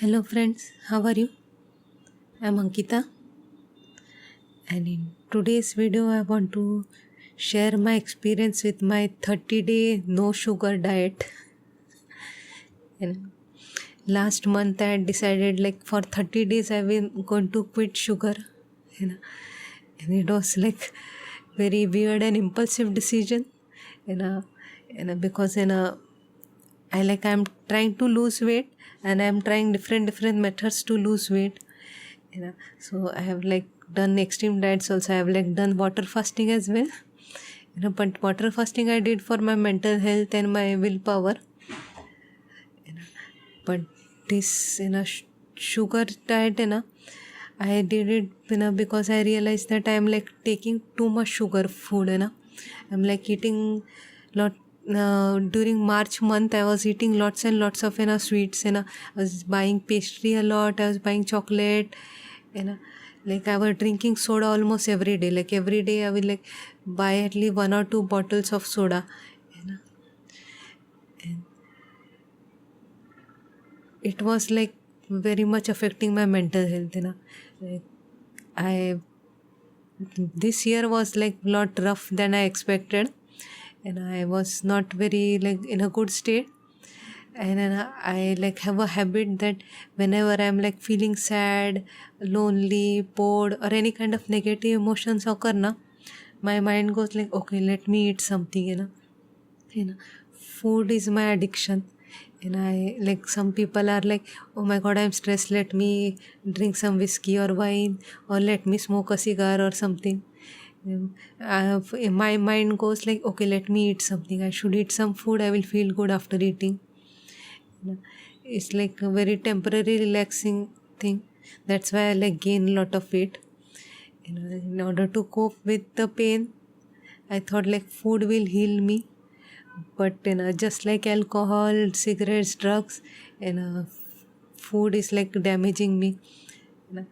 Hello friends, how are you? I'm Ankita, and in today's video I want to share my experience with my 30-day no sugar diet. And last month I had decided like for 30 days I will going to quit sugar. You know, and it was like very weird and impulsive decision. You know, because I'm trying to lose weight and I'm trying different methods to lose weight. So I have like done extreme diets also. I have like done water fasting as well. But water fasting I did for my mental health and my willpower. But this sugar diet I did it because I realized that I am like taking too much sugar food. I'm like eating lot. During March month I was eating lots and lots of sweets. I was buying pastry a lot. I was buying chocolate. Like I was drinking soda almost every day. Like every day I will like buy at least 1 or 2 bottles of soda. And it was like very much affecting my mental health. Like I this year was like lot rough than I expected, and I was not very like in a good state. And then I like have a habit that whenever I'm like feeling sad, lonely, bored, or any kind of negative emotions occur na, my mind goes like, okay, let me eat something. you know Food is my addiction. And I like some people are like, oh my god, I'm stressed, let me drink some whiskey or wine, or let me smoke a cigar or something. My mind goes like, okay, let me eat something, I should eat some food, I will feel good after eating. It's like a very temporary relaxing thing. That's why I like gain a lot of weight. In order to cope with the pain, I thought like food will heal me. But just like alcohol, cigarettes, drugs, food is like damaging me. you know,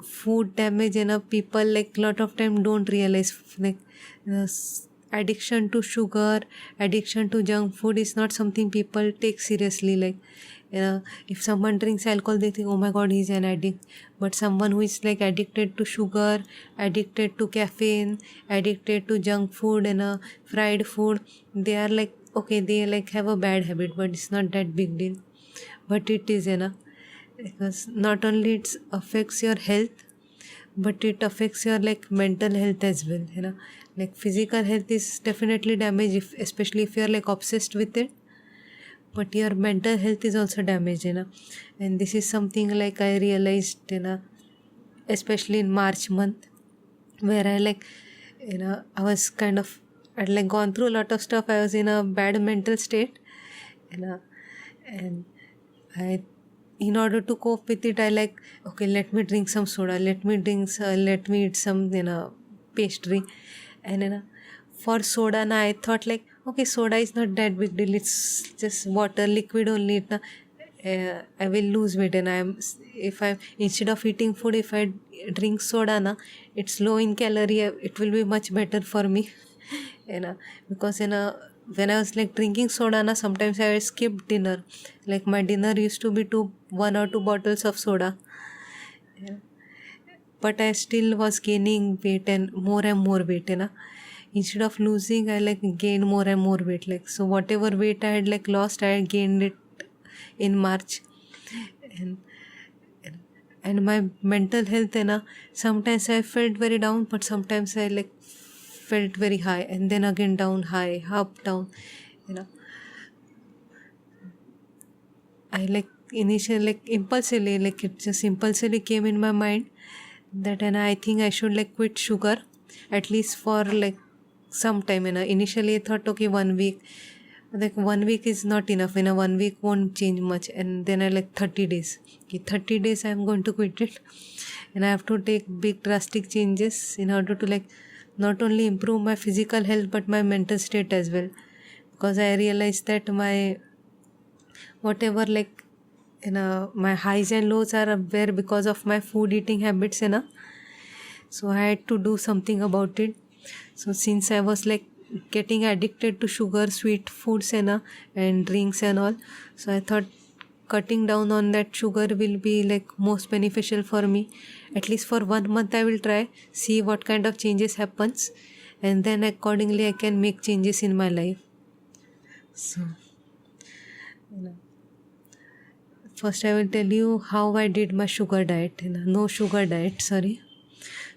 Food damage, people like lot of time don't realize like addiction to sugar, addiction to junk food is not something people take seriously. Like if someone drinks alcohol, they think, oh my god, he's an addict. But someone who is like addicted to sugar, addicted to caffeine, addicted to junk food and fried food, they are like, okay, they like have a bad habit, but it's not that big deal. But it is because not only it affects your health, but it affects your like mental health as well. Like physical health is definitely damaged, especially if you're like obsessed with it, but your mental health is also damaged. And this is something like I realized, especially in March month, where I like, I was kind of, I'd like gone through a lot of stuff. I was in a bad mental state. And I, in order to cope with it, I like, okay, let me drink some soda, let me eat some pastry. And for soda na, I thought like, okay, soda is not that big deal, it's just water, liquid only. I will lose weight. And if I, instead of eating food, if I drink soda na, it's low in calorie, it will be much better for me. Because when I was like drinking soda na, sometimes I would skip dinner. Like my dinner used to be 1 or 2 bottles of soda. But I still was gaining weight and more weight. Instead of losing, I like gained more and more weight. Like, so whatever weight I had like lost, I had gained it in March. And my mental health, sometimes I felt very down, but sometimes I like felt very high, and then again down, high, up, down. you know I like initially like impulsively, like it just impulsively came in my mind that, and I think I should like quit sugar at least for like some time. Initially I thought, okay, 1 week, like 1 week is not enough. 1 week won't change much. And then I like 30 days. Okay, 30 days I'm going to quit it, and I have to take big drastic changes in order to like not only improve my physical health but my mental state as well. Because I realized that my whatever like my highs and lows are there because of my food eating habits. So I had to do something about it. So since I was like getting addicted to sugar, sweet foods and drinks and all, so I thought cutting down on that sugar will be like most beneficial for me. At least for 1 month I will try, see what kind of changes happens, and then accordingly I can make changes in my life. So, you know, first I will tell you how I did my sugar diet. No sugar diet, sorry.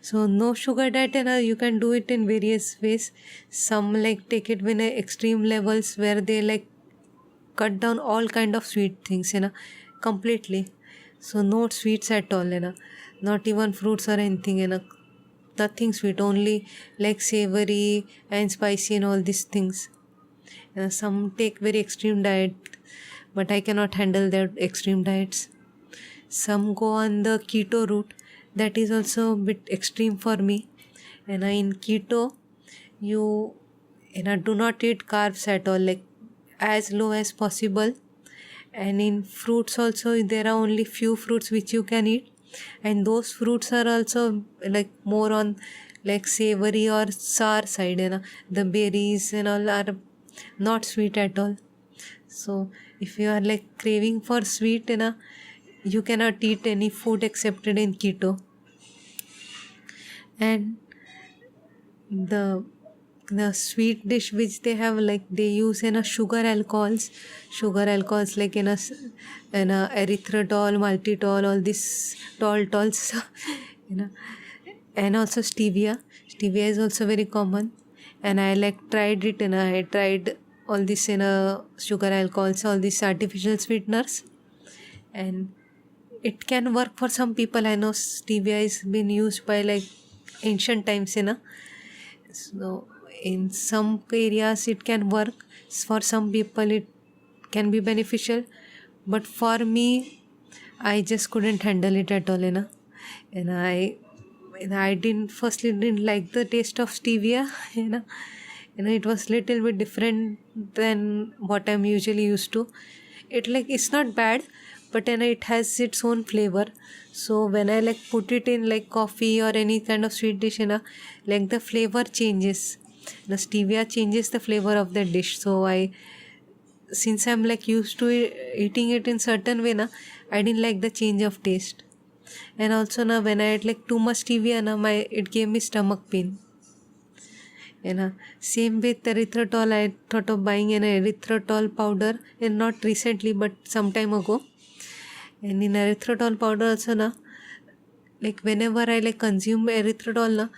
So no sugar diet, you can do it in various ways. Some like take it when extreme levels where they like cut down all kind of sweet things, completely. So no sweets at all, not even fruits or anything, nothing sweet, only like savory and spicy and all these things. Some take very extreme diet, but I cannot handle their extreme diets. Some go on the keto route, that is also a bit extreme for me. And in keto, you do not eat carbs at all, like as low as possible. And in fruits also, there are only few fruits which you can eat, and those fruits are also like more on like savory or sour side. The berries and all are not sweet at all. So if you are like craving for sweet, you cannot eat any food accepted in keto. And the sweet dish which they have, like they use sugar alcohols like in a erythritol, maltitol, all these tols, and also stevia is also very common. And I like tried it, and I tried all this sugar alcohols, all these artificial sweeteners, and it can work for some people. I know stevia is been used by like ancient times, so in some areas it can work. For some people it can be beneficial, but for me I just couldn't handle it at all, and I didn't like the taste of stevia. It was little bit different than what I'm usually used to. It's not bad, but it has its own flavor. So when I like put it in like coffee or any kind of sweet dish, like the flavor changes. The stevia changes the flavor of the dish. So since I'm like used to eating it in certain way, I didn't like the change of taste. And also now when I had like too much stevia, it gave me stomach pain. Same with erythritol, I thought of buying an erythritol powder, and not recently but some time ago. And in erythritol powder also, like whenever I like consume erythritol,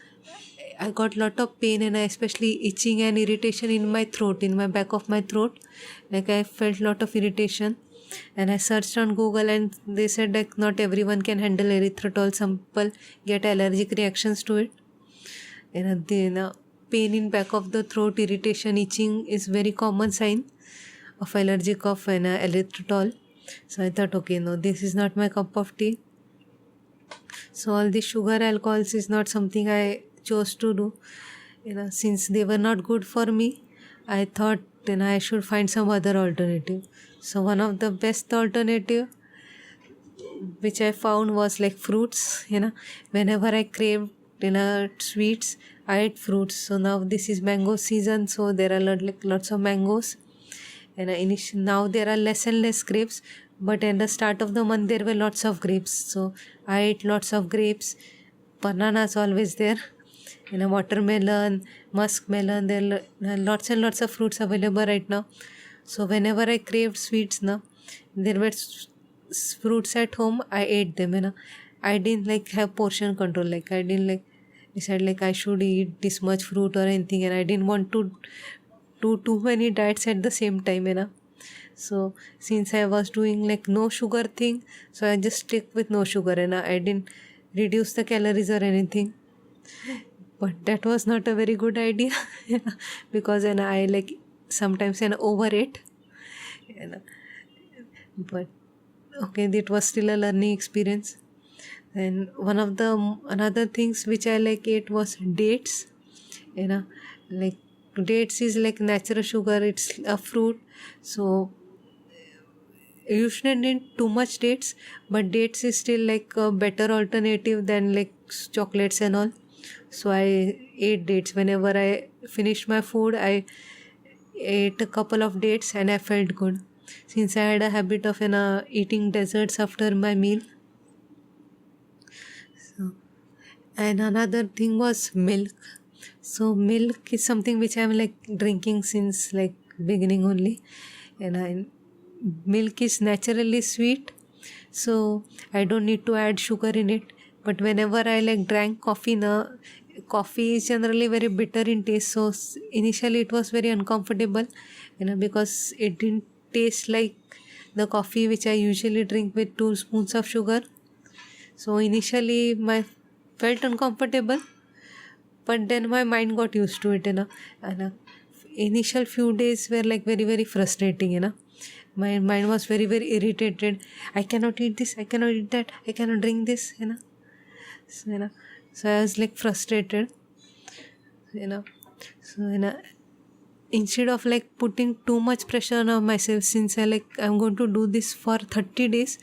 I got lot of pain, and especially itching and irritation in my throat, in my back of my throat. Like I felt lot of irritation, and I searched on Google, and they said like not everyone can handle erythritol. Some people get allergic reactions to it. The pain in back of the throat, irritation, itching is very common sign of allergic of erythritol. So I thought, okay, no, this is not my cup of tea. So all the sugar alcohols is not something I chose to do. Since they were not good for me, I thought I should find some other alternative. So one of the best alternative which I found was like fruits. Whenever I craved sweets, I ate fruits. So now this is mango season, so there are lots of mangoes. And now there are less and less grapes, but at the start of the month there were lots of grapes. So I ate lots of grapes. Bananas always there. Watermelon, muskmelon, there are lots and lots of fruits available right now. So whenever I craved sweets, there were fruits at home, I ate them. I didn't like have portion control. Like I didn't like decide like I should eat this much fruit or anything, and I didn't want to do too many diets at the same time. So since I was doing like no sugar thing, so I just stick with no sugar, and I didn't reduce the calories or anything. But that was not a very good idea because I like sometimes overate. But okay, it was still a learning experience. And one of the another things which I like ate was dates. Like dates is like natural sugar, it's a fruit. So you shouldn't eat too much dates, but dates is still like a better alternative than like chocolates and all. So I ate dates. Whenever I finished my food, I ate a couple of dates and I felt good. since I had a habit of eating desserts after my meal. So, and another thing was milk. So milk is something which I'm like drinking since like beginning only, and milk is naturally sweet, so I don't need to add sugar in it. But whenever I like drank coffee, coffee is generally very bitter in taste. So initially it was very uncomfortable, because it didn't taste like the coffee which I usually drink with 2 spoons of sugar. So initially my felt uncomfortable, but then my mind got used to it, and initial few days were like very very frustrating, my mind was very very irritated. I cannot eat this, I cannot eat that, I cannot drink this, so I was like frustrated, so instead of like putting too much pressure on myself, since I'm going to do this for 30 days,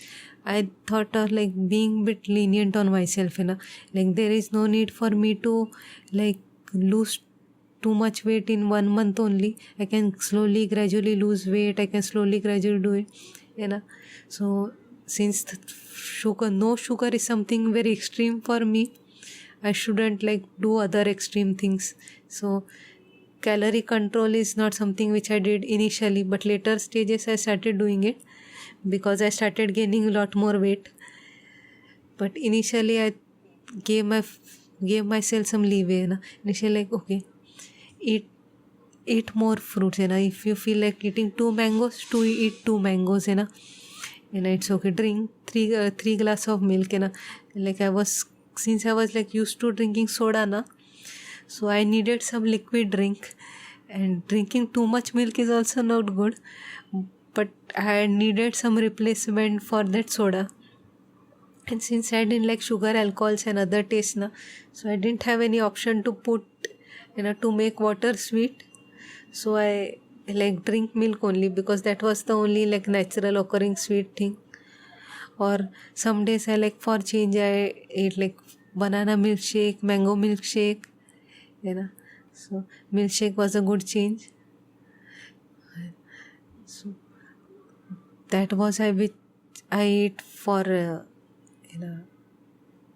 I thought of like being a bit lenient on myself, like there is no need for me to like lose too much weight in 1 month only. I can slowly gradually lose weight, I can slowly gradually do it, so since no sugar is something very extreme for me, I shouldn't like do other extreme things. So calorie control is not something which I did initially, but later stages I started doing it because I started gaining a lot more weight. But initially I gave myself some leeway, initially like, okay, eat more fruits, if you feel like eating 2 mangoes, to eat 2 mangoes, it's okay. Drink three glass of milk, like since I was like used to drinking soda, so I needed some liquid drink, and drinking too much milk is also not good, but I needed some replacement for that soda. And since I didn't like sugar, alcohols and other tastes, so I didn't have any option to put, to make water sweet. So I like drink milk only, because that was the only like natural occurring sweet thing. Or some days I like, for change, I ate like banana milkshake, mango milkshake, so milkshake was a good change. So that was which I ate for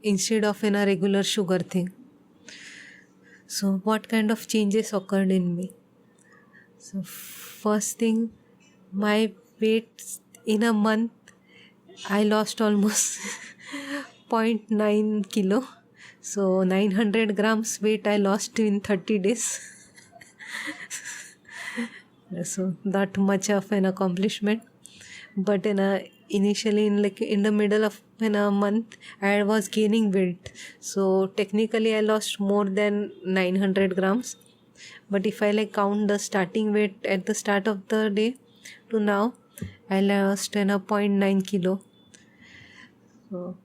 instead of a regular sugar thing. So what kind of changes occurred in me? So first thing, my weight in a month, I lost almost 0.9 kilo. So 900 grams weight I lost in 30 days. So not much of an accomplishment. But initially in the middle of a month, I was gaining weight. So technically I lost more than 900 grams. But if I like count the starting weight at the start of the day to now, I lost 0.9 kilo. So,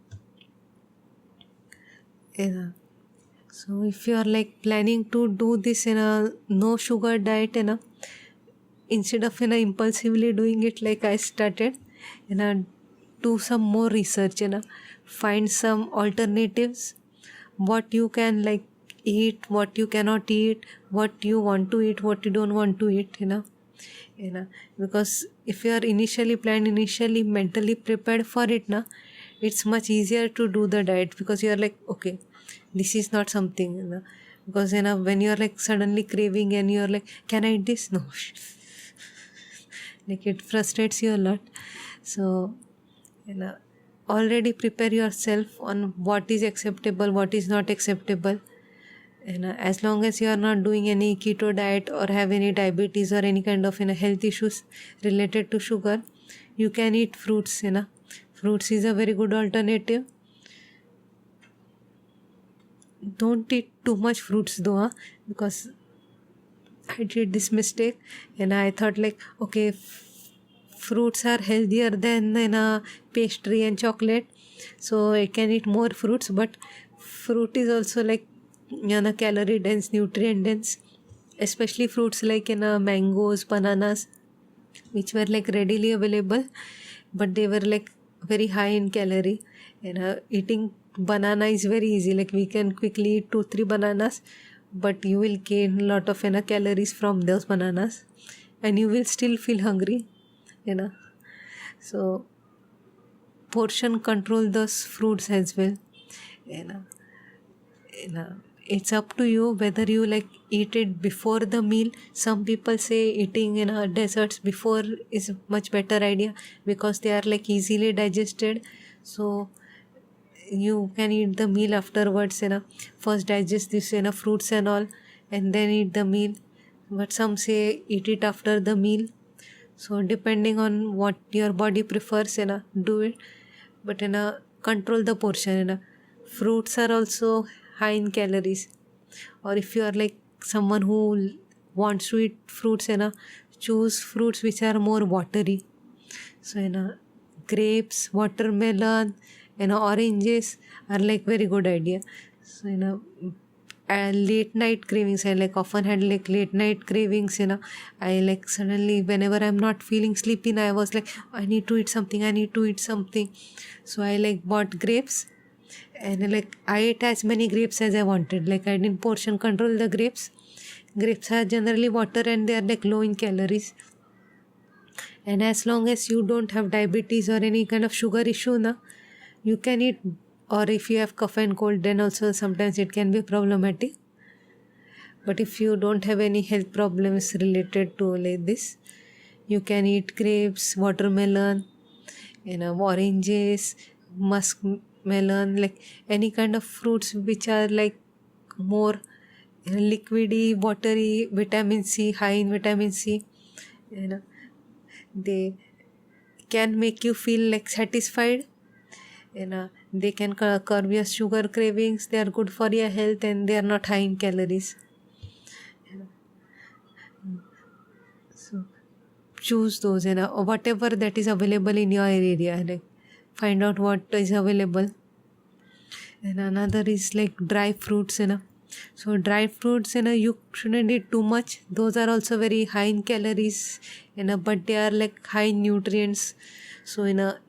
so if you are like planning to do this in a no sugar diet, instead of impulsively doing it like I started, do some more research, find some alternatives, what you can like eat, what you cannot eat, what you want to eat, what you don't want to eat, because if you are initially mentally prepared for it, it's much easier to do the diet, because you are like, okay, this is not something, because when you are like suddenly craving and you are like, can I eat this? No. Like it frustrates you a lot. So already prepare yourself on what is acceptable, what is not acceptable, and as long as you are not doing any keto diet or have any diabetes or any kind of health issues related to sugar, you can eat fruits. Fruits is a very good alternative. Don't eat too much fruits though, because I did this mistake and I thought like, okay, fruits are healthier than pastry and chocolate, so I can eat more fruits. But fruit is also like calorie dense, nutrient dense, especially fruits like mangoes, bananas, which were like readily available, but they were like very high in calorie. Eating banana is very easy, like we can quickly eat 2-3 bananas, but you will gain a lot of calories from those bananas and you will still feel hungry. you know. So portion control those fruits as well, you know. You know, it's up to you whether you like eat it before the meal. Some people say eating desserts before is a much better idea because they are like easily digested. So you can eat the meal afterwards, first digest this fruits and all, and then eat the meal. But some say eat it after the meal. So depending on what your body prefers, do it. But control the portion. Fruits are also high in calories. Or if you are like someone who wants to eat fruits, choose fruits which are more watery. So grapes, watermelon, oranges are like very good idea. So late night cravings, I like often had like late night cravings. I like suddenly whenever I'm not feeling sleepy, I was like, I need to eat something. So I like bought grapes, and like I ate as many grapes as I wanted. Like I didn't portion control the grapes. Grapes are generally water and they are like low in calories. And as long as you don't have diabetes or any kind of sugar issue, you can eat. Or if you have cough and cold, then also sometimes it can be problematic. But if you don't have any health problems related to like this, you can eat grapes, watermelon, oranges, muskmelon, like any kind of fruits which are like more liquidy, watery, vitamin C, high in vitamin C. They can make you feel like satisfied. They can curb your sugar cravings. They are good for your health and they are not high in calories. So choose those, whatever that is available in your area. Like find out what is available. And another is like dry fruits. So dry fruits, you shouldn't eat too much. Those are also very high in calories, but they are like high in nutrients. So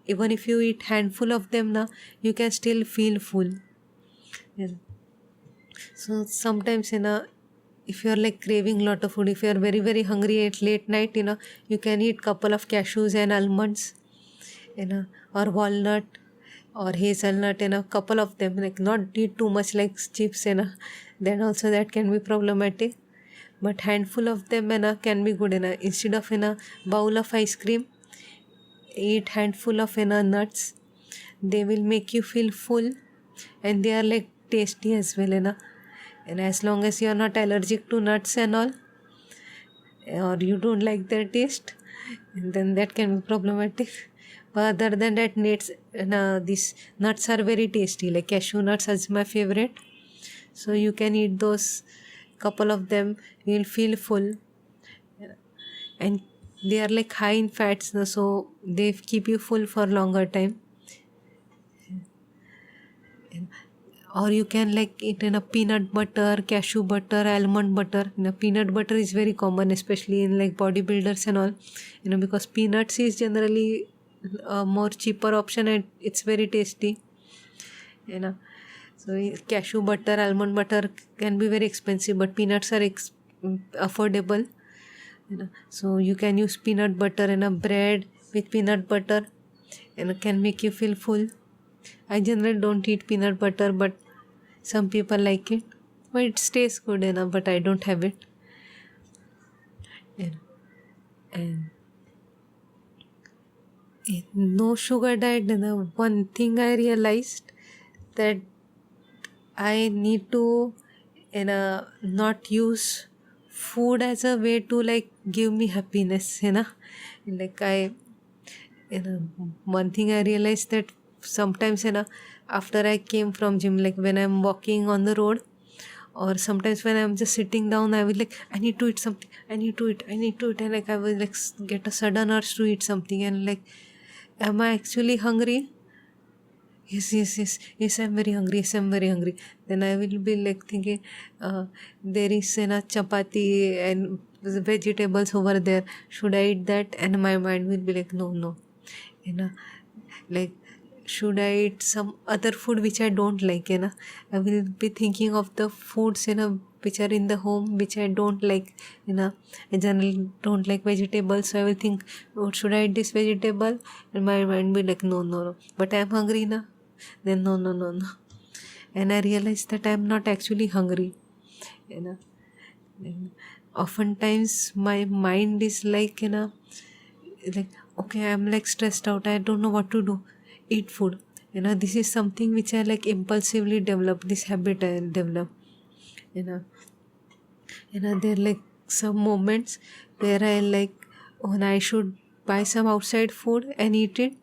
even if you eat handful of them, you can still feel full. So sometimes if you are like craving a lot of food, if you are very very hungry at late night, you can eat couple of cashews and almonds, or walnut or hazelnut, couple of them. Like not eat too much like chips, then also that can be problematic. But handful of them can be good. Instead of bowl of ice cream, eat handful of nuts. They will make you feel full and they are like tasty as well. And as long as you are not allergic to nuts and all, or you don't like their taste, then that can be problematic. But other than that, these nuts are very tasty. Like cashew nuts is my favorite. So you can eat those, couple of them, you will feel full. And they are like high in fats, so they keep you full for longer time. Or you can like eat peanut butter, cashew butter, almond butter. Peanut butter is very common, especially in like bodybuilders and all, because peanuts is generally a more cheaper option and it's very tasty. So cashew butter, almond butter can be very expensive, but peanuts are affordable. So you can use peanut butter in a bread with peanut butter, and it can make you feel full. I generally don't eat peanut butter, but some people like it. But it tastes good enough, but I don't have it. And no sugar diet, one thing I realized that I need to not use food as a way to like give me happiness. Like one thing I realized that sometimes after I came from gym, like when I'm walking on the road, or sometimes when I'm just sitting down, I will like, I need to eat something, I need to eat, and like I will like get a sudden urge to eat something, and like, am I actually hungry? Yes, I'm very hungry. Yes, I'm very hungry. Then I will be like thinking, there is chapati and vegetables over there. Should I eat that? And my mind will be like, no. Like should I eat some other food which I don't like, I will be thinking of the foods, which are in the home which I don't like, I generally don't like vegetables, so I will think, oh, should I eat this vegetable? And my mind will be like, no, no, no. But I am hungry, then no, no, no, no. And I realize that I am not actually hungry, And oftentimes my mind is like, like, okay, I'm like stressed out, I don't know what to do, eat food. This is something which I like impulsively develop, this habit I develop. There are like some moments where I like, oh, I should buy some outside food and eat it.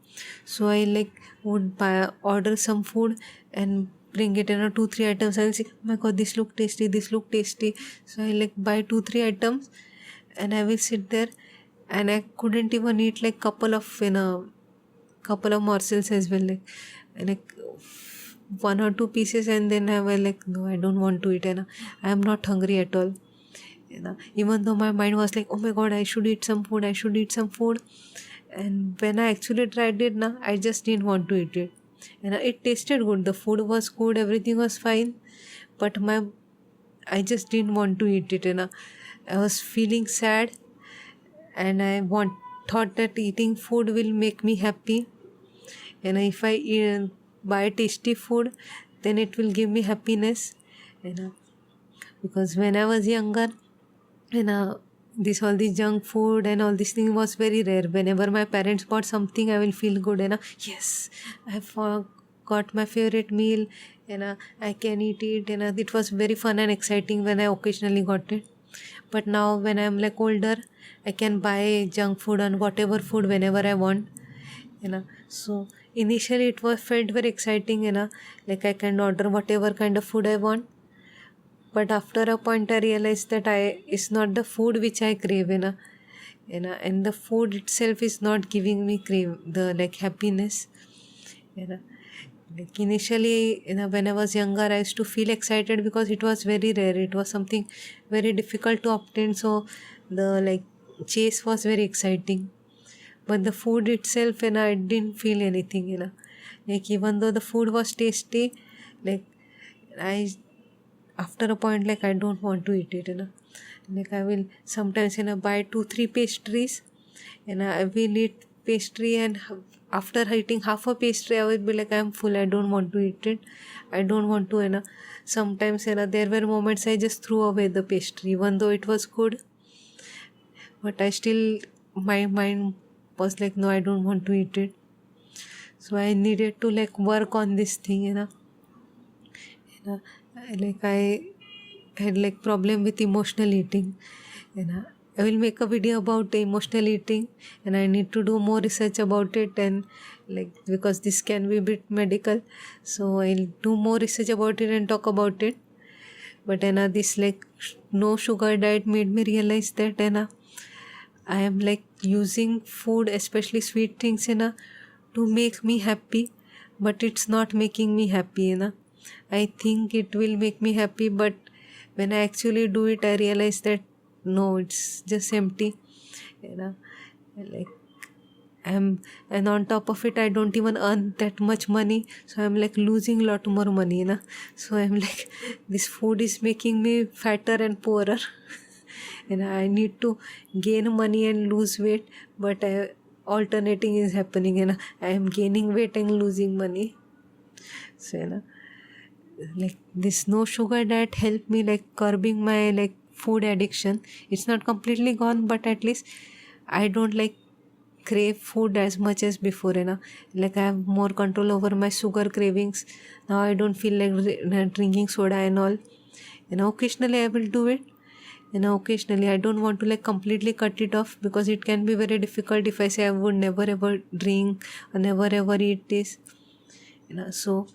So I like would order some food and bring it, 2-3 items. I'll say, oh my god, this look tasty, this look tasty. So I like buy 2-3 items and I will sit there, and I couldn't even eat like couple of morsels as well, like 1 or 2 pieces, and then I was like, no, I don't want to eat, I am not hungry at all. Even though my mind was like, oh my god, I should eat some food, I should eat some food. And when I actually tried it, I just didn't want to eat it. It tasted good, the food was good, everything was fine, but I just didn't want to eat it. I was feeling sad, and thought that eating food will make me happy. If I buy tasty food, then it will give me happiness. Because when I was younger, all this junk food and all this thing was very rare. Whenever my parents bought something, I will feel good, yes, I got my favorite meal, I can eat it, it was very fun and exciting when I occasionally got it. But now when I'm like older, I can buy junk food and whatever food whenever I want, so initially it was felt very exciting, like I can order whatever kind of food I want. But after a point I realized that it's not the food which I crave, and the food itself is not giving me the like happiness. Like initially, when I was younger, I used to feel excited because it was very rare. It was something very difficult to obtain, so the like chase was very exciting. But the food itself, I didn't feel anything, like even though the food was tasty, like I after a point, like I don't want to eat it, like I will sometimes buy 2-3 pastries, and I will eat pastry, and after eating half a pastry I will be like, I'm full, I don't want to eat it, I don't want to, sometimes there were moments I just threw away the pastry even though it was good, but I still, my mind was like, no, I don't want to eat it. So I needed to like work on this thing, like I had like problem with emotional eating, I will make a video about emotional eating, and I need to do more research about it, and like because this can be a bit medical, so I'll do more research about it and talk about it. But this like no sugar diet made me realize that I am like using food, especially sweet things, to make me happy, but it's not making me happy, I think it will make me happy, but when I actually do it, I realize that no, it's just empty, like and on top of it, I don't even earn that much money, so I'm like losing a lot more money, so I'm like, this food is making me fatter and poorer. I need to gain money and lose weight, but alternating is happening, I am gaining weight and losing money. So like this no sugar diet helped me like curbing my like food addiction. It's not completely gone, but at least I don't like crave food as much as before, like I have more control over my sugar cravings now. I don't feel like drinking soda and all, occasionally I will do it, occasionally I don't want to like completely cut it off, because it can be very difficult if I say I would never ever drink or never ever eat this, so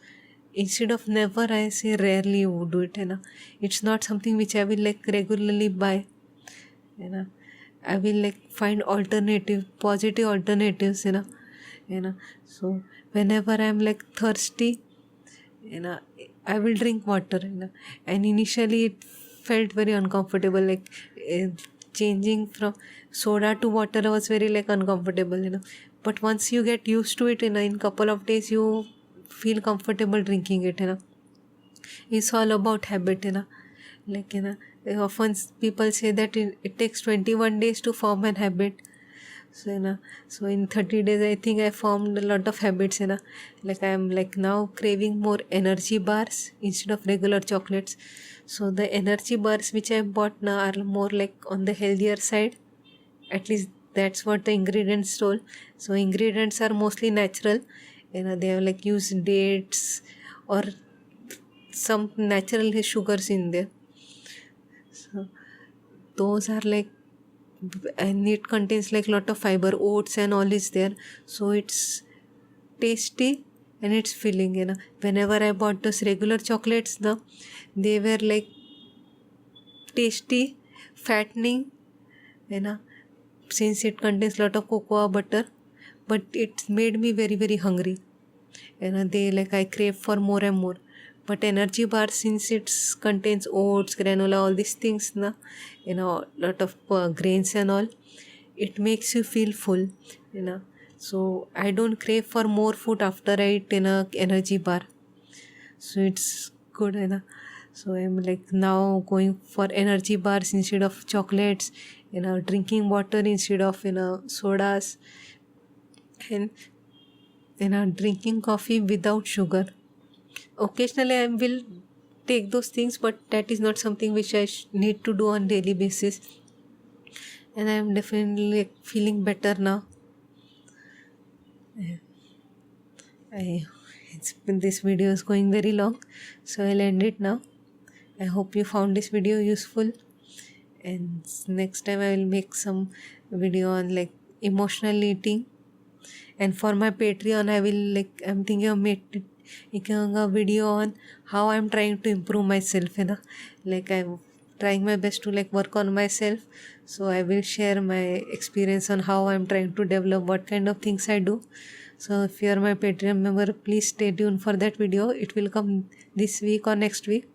instead of never, I say rarely would do it, it's not something which I will like regularly buy, I will like find positive alternatives, so whenever I'm like thirsty, I will drink water, and initially it felt very uncomfortable, like changing from soda to water was very like uncomfortable, but once you get used to it, in couple of days you feel comfortable drinking it. It's all about habit. Like often people say that it takes 21 days to form an habit. So so in 30 days I think I formed a lot of habits. Like I am like now craving more energy bars instead of regular chocolates. So the energy bars which I bought now are more like on the healthier side. At least that's what the ingredients told. So ingredients are mostly natural. They have like used dates or some natural sugars in there. So those are like, and it contains like lot of fiber, oats and all is there. So it's tasty and it's filling. Whenever I bought those regular chocolates now, they were like tasty, fattening, since it contains lot of cocoa butter, but it made me very very hungry. They like I crave for more and more. But energy bar, since it contains oats, granola, all these things, lot of grains and all, it makes you feel full. So I don't crave for more food after I eat energy bar. So it's good. So I'm like now going for energy bars instead of chocolates, drinking water instead of sodas, and drinking coffee without sugar. Occasionally I will take those things, but that is not something which I need to do on daily basis. And I am definitely like feeling better now. This video is going very long, so I'll end it now. I hope you found this video useful, and next time I will make some video on like emotional eating. And for my Patreon, I'm thinking of making a video on how I'm trying to improve myself. Like I'm trying my best to like work on myself. So I will share my experience on how I'm trying to develop, what kind of things I do. So if you are my Patreon member, please stay tuned for that video. It will come this week or next week.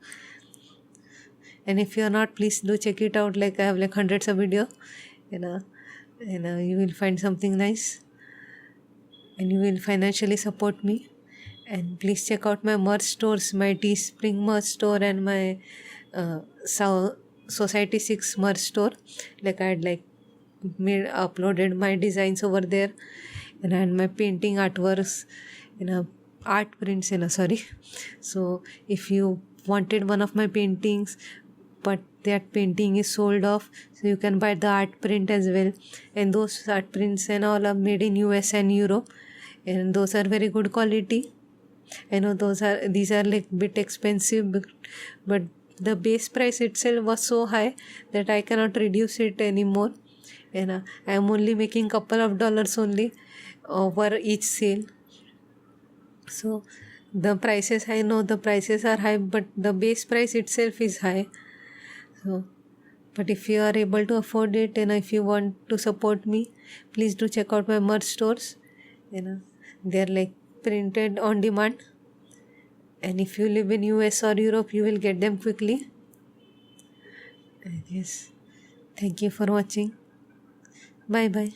And if you are not, please do check it out. Like I have like hundreds of video. You will find something nice, and you will financially support me. And please check out my merch stores, my Teespring merch store and my Society 6 merch store. Like I had like uploaded my designs over there, and my painting artworks, art prints, sorry. So if you wanted one of my paintings, but that painting is sold off, so you can buy the art print as well. And those art prints and all are made in US and Europe, and those are very good quality. I know these are like bit expensive, but the base price itself was so high that I cannot reduce it anymore. I am only making couple of dollars only over each sale. So the prices, I know the prices are high, but the base price itself is high. So, but if you are able to afford it, and if you want to support me, please do check out my merch stores. They're like printed on demand, and if you live in US or Europe, you will get them quickly. And yes, thank you for watching. Bye bye.